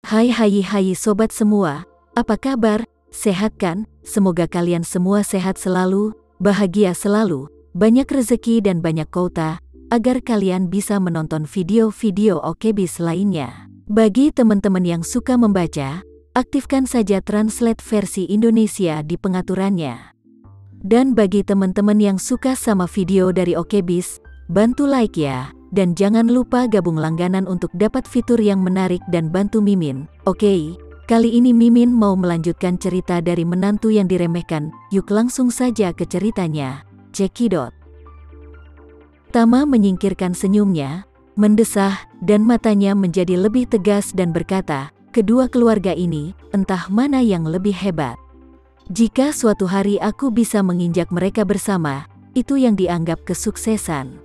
Hai sobat semua, apa kabar? Sehat kan? Semoga kalian semua sehat selalu, bahagia selalu, banyak rezeki dan banyak kota, agar kalian bisa menonton video-video OKBIS lainnya. Bagi teman-teman yang suka membaca, aktifkan saja translate versi Indonesia di pengaturannya. Dan bagi teman-teman yang suka sama video dari OKBIS, bantu like ya. Dan jangan lupa gabung langganan untuk dapat fitur yang menarik dan bantu Mimin. Oke, kali ini Mimin mau melanjutkan cerita dari menantu yang diremehkan. Yuk langsung saja ke ceritanya. Cekidot. Tama menyingkirkan senyumnya, mendesah, dan matanya menjadi lebih tegas dan berkata, kedua keluarga ini, entah mana yang lebih hebat. Jika suatu hari aku bisa menginjak mereka bersama, itu yang dianggap kesuksesan.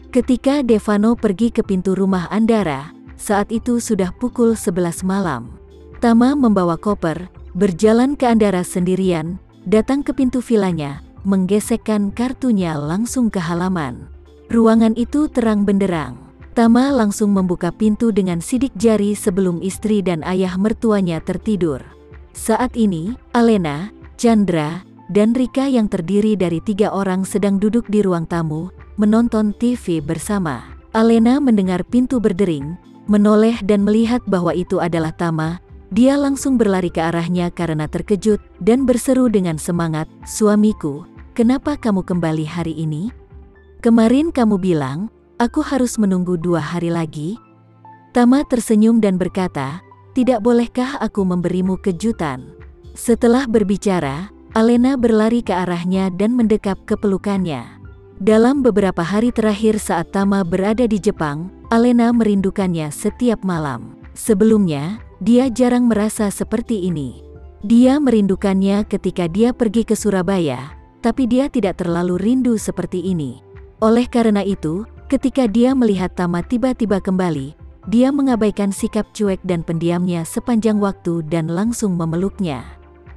Ketika Devano pergi ke pintu rumah Andara, saat itu sudah pukul 11 malam. Tama membawa koper, berjalan ke Andara sendirian, datang ke pintu vilanya, menggesekkan kartunya langsung ke halaman. Ruangan itu terang benderang. Tama langsung membuka pintu dengan sidik jari sebelum istri dan ayah mertuanya tertidur. Saat ini, Alena, Chandra, dan Rika yang terdiri dari 3 orang sedang duduk di ruang tamu, menonton TV bersama. Alena mendengar pintu berdering, menoleh dan melihat bahwa itu adalah Tama. Dia langsung berlari ke arahnya karena terkejut dan berseru dengan semangat, "Suamiku, kenapa kamu kembali hari ini? Kemarin kamu bilang, aku harus menunggu 2 hari lagi." Tama tersenyum dan berkata, "Tidak bolehkah aku memberimu kejutan?" Setelah berbicara, Alena berlari ke arahnya dan mendekap ke pelukannya. Dalam beberapa hari terakhir saat Tama berada di Jepang, Alena merindukannya setiap malam. Sebelumnya, dia jarang merasa seperti ini. Dia merindukannya ketika dia pergi ke Surabaya, tapi dia tidak terlalu rindu seperti ini. Oleh karena itu, ketika dia melihat Tama tiba-tiba kembali, dia mengabaikan sikap cuek dan pendiamnya sepanjang waktu dan langsung memeluknya.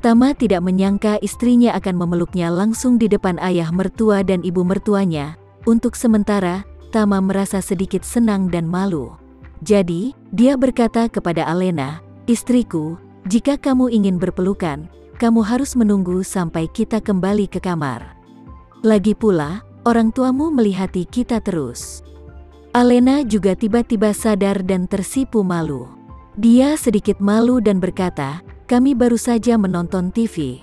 Tama tidak menyangka istrinya akan memeluknya langsung di depan ayah mertua dan ibu mertuanya. Untuk sementara, Tama merasa sedikit senang dan malu. Jadi, dia berkata kepada Alena, "Istriku, jika kamu ingin berpelukan, kamu harus menunggu sampai kita kembali ke kamar. Lagi pula, orang tuamu melihati kita terus." Alena juga tiba-tiba sadar dan tersipu malu. Dia sedikit malu dan berkata, "Kami baru saja menonton TV.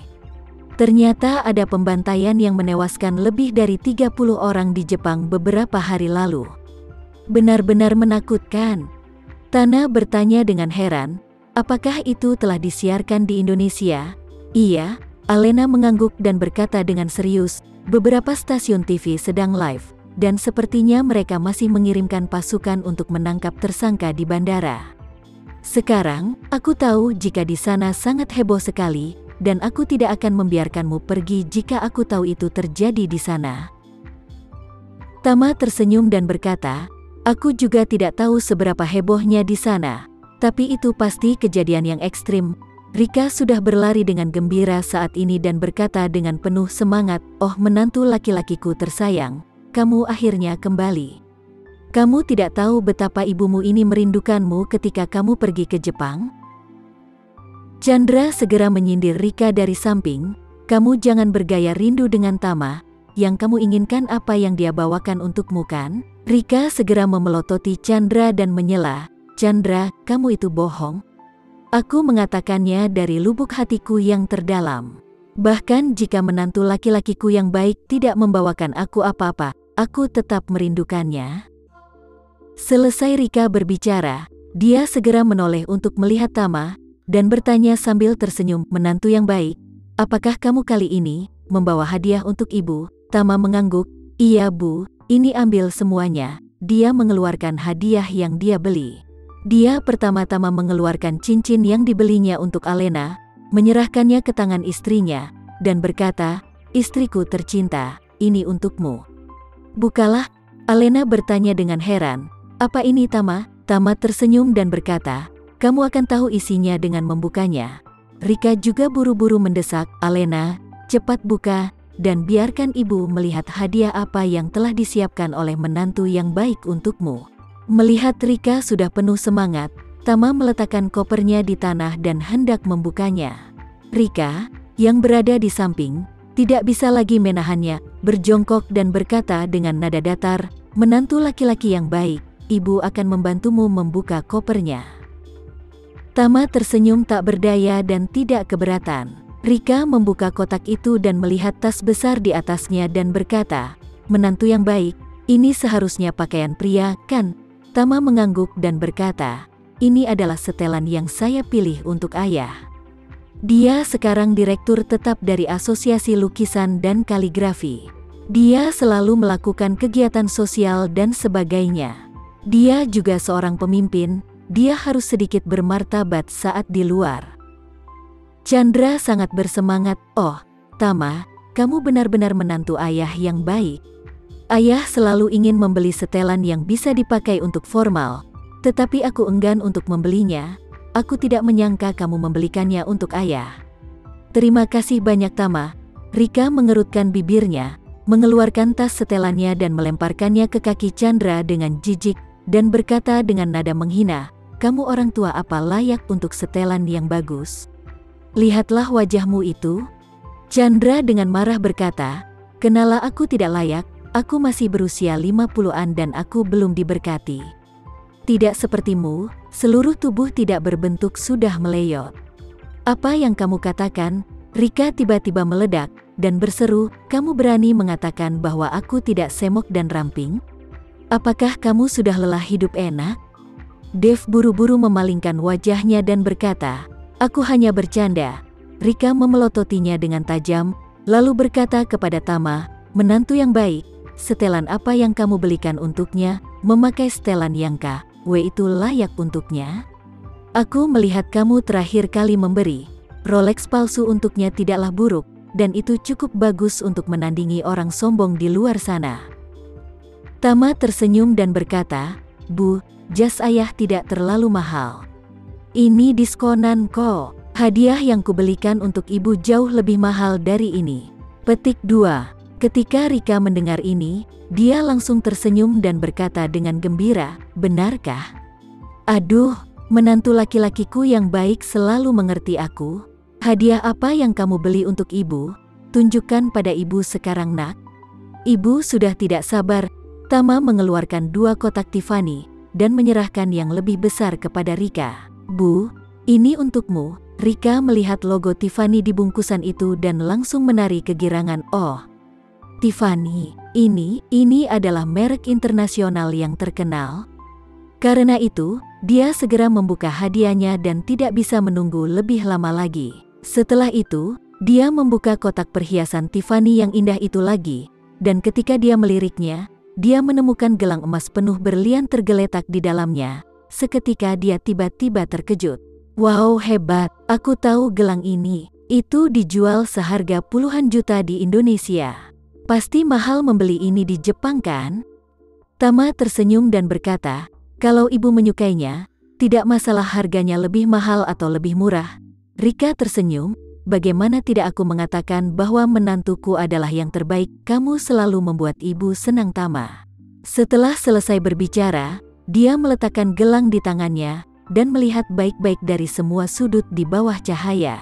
Ternyata ada pembantaian yang menewaskan lebih dari 30 orang di Jepang beberapa hari lalu. Benar-benar menakutkan." Tana bertanya dengan heran, "Apakah itu telah disiarkan di Indonesia?" "Iya," Alena mengangguk dan berkata dengan serius, "beberapa stasiun TV sedang live, dan sepertinya mereka masih mengirimkan pasukan untuk menangkap tersangka di bandara. Sekarang, aku tahu jika di sana sangat heboh sekali, dan aku tidak akan membiarkanmu pergi jika aku tahu itu terjadi di sana." Tama tersenyum dan berkata, "Aku juga tidak tahu seberapa hebohnya di sana, tapi itu pasti kejadian yang ekstrim." Rika sudah berlari dengan gembira saat ini dan berkata dengan penuh semangat, "Oh menantu laki-lakiku tersayang, kamu akhirnya kembali. Kamu tidak tahu betapa ibumu ini merindukanmu ketika kamu pergi ke Jepang?" Chandra segera menyindir Rika dari samping, "Kamu jangan bergaya rindu dengan Tama, yang kamu inginkan apa yang dia bawakan untukmu kan?" Rika segera memelototi Chandra dan menyela, "Chandra, kamu itu bohong. Aku mengatakannya dari lubuk hatiku yang terdalam. Bahkan jika menantu laki-lakiku yang baik tidak membawakan aku apa-apa, aku tetap merindukannya." Selesai Rika berbicara, dia segera menoleh untuk melihat Tama, dan bertanya sambil tersenyum, "Menantu yang baik, apakah kamu kali ini membawa hadiah untuk ibu?" Tama mengangguk, "Iya bu, ini ambil semuanya." Dia mengeluarkan hadiah yang dia beli. Dia pertama-tama mengeluarkan cincin yang dibelinya untuk Alena, menyerahkannya ke tangan istrinya, dan berkata, "Istriku tercinta, ini untukmu." "Bukalah," Alena bertanya dengan heran. "Apa ini Tama?" Tama tersenyum dan berkata, "Kamu akan tahu isinya dengan membukanya." Rika juga buru-buru mendesak, "Alena, cepat buka, dan biarkan ibu melihat hadiah apa yang telah disiapkan oleh menantu yang baik untukmu." Melihat Rika sudah penuh semangat, Tama meletakkan kopernya di tanah dan hendak membukanya. Rika, yang berada di samping, tidak bisa lagi menahannya, berjongkok dan berkata dengan nada datar, "Menantu laki-laki yang baik, ibu akan membantumu membuka kopernya." Tama tersenyum tak berdaya dan tidak keberatan. Rika membuka kotak itu dan melihat tas besar di atasnya dan berkata, "Menantu yang baik, ini seharusnya pakaian pria, kan?" Tama mengangguk dan berkata, "Ini adalah setelan yang saya pilih untuk ayah. Dia sekarang direktur tetap dari Asosiasi Lukisan dan Kaligrafi. Dia selalu melakukan kegiatan sosial dan sebagainya. Dia juga seorang pemimpin, dia harus sedikit bermartabat saat di luar." Chandra sangat bersemangat, "Oh, Tama, kamu benar-benar menantu ayah yang baik. Ayah selalu ingin membeli setelan yang bisa dipakai untuk formal, tetapi aku enggan untuk membelinya. Aku tidak menyangka kamu membelikannya untuk ayah." "Terima kasih banyak Tama." Rika mengerutkan bibirnya, mengeluarkan tas setelannya dan melemparkannya ke kaki Chandra dengan jijik, dan berkata dengan nada menghina, "Kamu orang tua apa layak untuk setelan yang bagus? Lihatlah wajahmu itu." Chandra dengan marah berkata, "Kenalah aku tidak layak, aku masih berusia 50-an dan aku belum diberkati. Tidak sepertimu, seluruh tubuh tidak berbentuk sudah meleyot." "Apa yang kamu katakan?" Rika tiba-tiba meledak, dan berseru, "Kamu berani mengatakan bahwa aku tidak semok dan ramping? Apakah kamu sudah lelah hidup enak?" Dev buru-buru memalingkan wajahnya dan berkata, "Aku hanya bercanda." Rika memelototinya dengan tajam, lalu berkata kepada Tama, "Menantu yang baik, setelan apa yang kamu belikan untuknya? Memakai setelan yang itu layak untuknya? Aku melihat kamu terakhir kali memberi Rolex palsu untuknya tidaklah buruk, dan itu cukup bagus untuk menandingi orang sombong di luar sana." Tama tersenyum dan berkata, "Bu, jas ayah tidak terlalu mahal. Ini diskonan kok. Hadiah yang kubelikan untuk ibu jauh lebih mahal dari ini." Petik 2. Ketika Rika mendengar ini, dia langsung tersenyum dan berkata dengan gembira, "Benarkah? Aduh, menantu laki-lakiku yang baik selalu mengerti aku. Hadiah apa yang kamu beli untuk ibu? Tunjukkan pada ibu sekarang nak." Ibu sudah tidak sabar. Tama mengeluarkan 2 kotak Tiffany, dan menyerahkan yang lebih besar kepada Rika. "Bu, ini untukmu." Rika melihat logo Tiffany di bungkusan itu dan langsung menari kegirangan. "Oh, Tiffany, ini adalah merek internasional yang terkenal." Karena itu, dia segera membuka hadiahnya dan tidak bisa menunggu lebih lama lagi. Setelah itu, dia membuka kotak perhiasan Tiffany yang indah itu lagi, dan ketika dia meliriknya, dia menemukan gelang emas penuh berlian tergeletak di dalamnya. Seketika dia tiba-tiba terkejut. "Wow, hebat, aku tahu gelang ini. Itu dijual seharga puluhan juta di Indonesia. Pasti mahal membeli ini di Jepang kan?" Tama tersenyum dan berkata, "Kalau ibu menyukainya, tidak masalah harganya lebih mahal atau lebih murah." Rika tersenyum, "Bagaimana tidak aku mengatakan bahwa menantuku adalah yang terbaik? Kamu selalu membuat ibu senang Tama." Setelah selesai berbicara, dia meletakkan gelang di tangannya, dan melihat baik-baik dari semua sudut di bawah cahaya.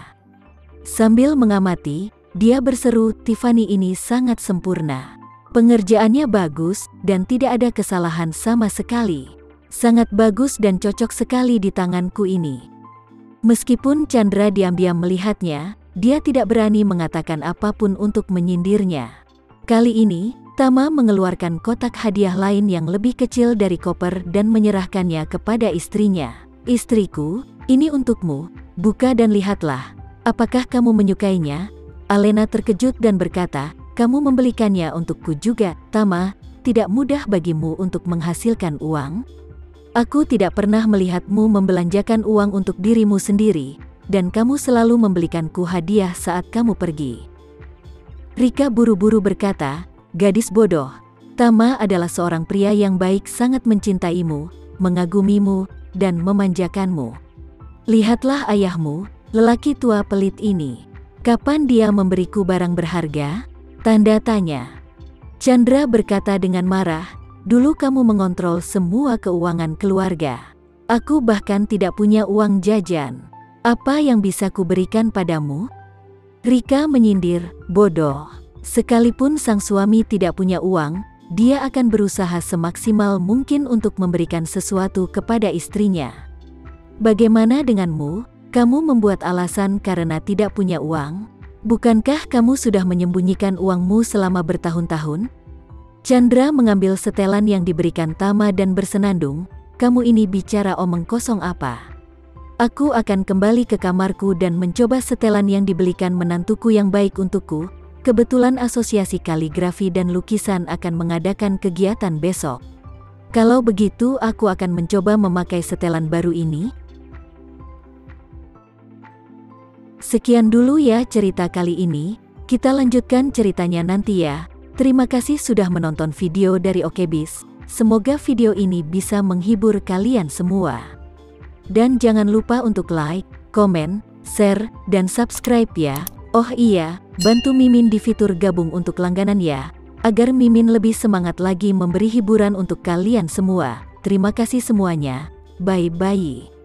Sambil mengamati, dia berseru, "Tiffany ini sangat sempurna. Pengerjaannya bagus, dan tidak ada kesalahan sama sekali. Sangat bagus dan cocok sekali di tanganku ini." Meskipun Chandra diam-diam melihatnya, dia tidak berani mengatakan apapun untuk menyindirnya. Kali ini, Tama mengeluarkan kotak hadiah lain yang lebih kecil dari koper dan menyerahkannya kepada istrinya. "Istriku, ini untukmu, buka dan lihatlah. Apakah kamu menyukainya?" Alena terkejut dan berkata, "Kamu membelikannya untukku juga, Tama? Tidak mudah bagimu untuk menghasilkan uang? Aku tidak pernah melihatmu membelanjakan uang untuk dirimu sendiri, dan kamu selalu membelikanku hadiah saat kamu pergi." Rika buru-buru berkata, "Gadis bodoh, Tama adalah seorang pria yang baik, sangat mencintaimu, mengagumimu, dan memanjakanmu. Lihatlah ayahmu, lelaki tua pelit ini. Kapan dia memberiku barang berharga?" Tanda tanya. Chandra berkata dengan marah, "Dulu kamu mengontrol semua keuangan keluarga. Aku bahkan tidak punya uang jajan. Apa yang bisa kuberikan padamu?" Rika menyindir, "Bodoh. Sekalipun sang suami tidak punya uang, dia akan berusaha semaksimal mungkin untuk memberikan sesuatu kepada istrinya. Bagaimana denganmu? Kamu membuat alasan karena tidak punya uang? Bukankah kamu sudah menyembunyikan uangmu selama bertahun-tahun?" Chandra mengambil setelan yang diberikan Tama dan bersenandung, "Kamu ini bicara omong kosong apa? Aku akan kembali ke kamarku dan mencoba setelan yang dibelikan menantuku yang baik untukku. Kebetulan Asosiasi Kaligrafi dan Lukisan akan mengadakan kegiatan besok. Kalau begitu aku akan mencoba memakai setelan baru ini." Sekian dulu ya cerita kali ini, kita lanjutkan ceritanya nanti ya. Terima kasih sudah menonton video dari Okebis. Semoga video ini bisa menghibur kalian semua. Dan jangan lupa untuk like, komen, share, dan subscribe ya. Oh iya, bantu Mimin di fitur gabung untuk langganan ya, agar Mimin lebih semangat lagi memberi hiburan untuk kalian semua. Terima kasih semuanya, bye-bye.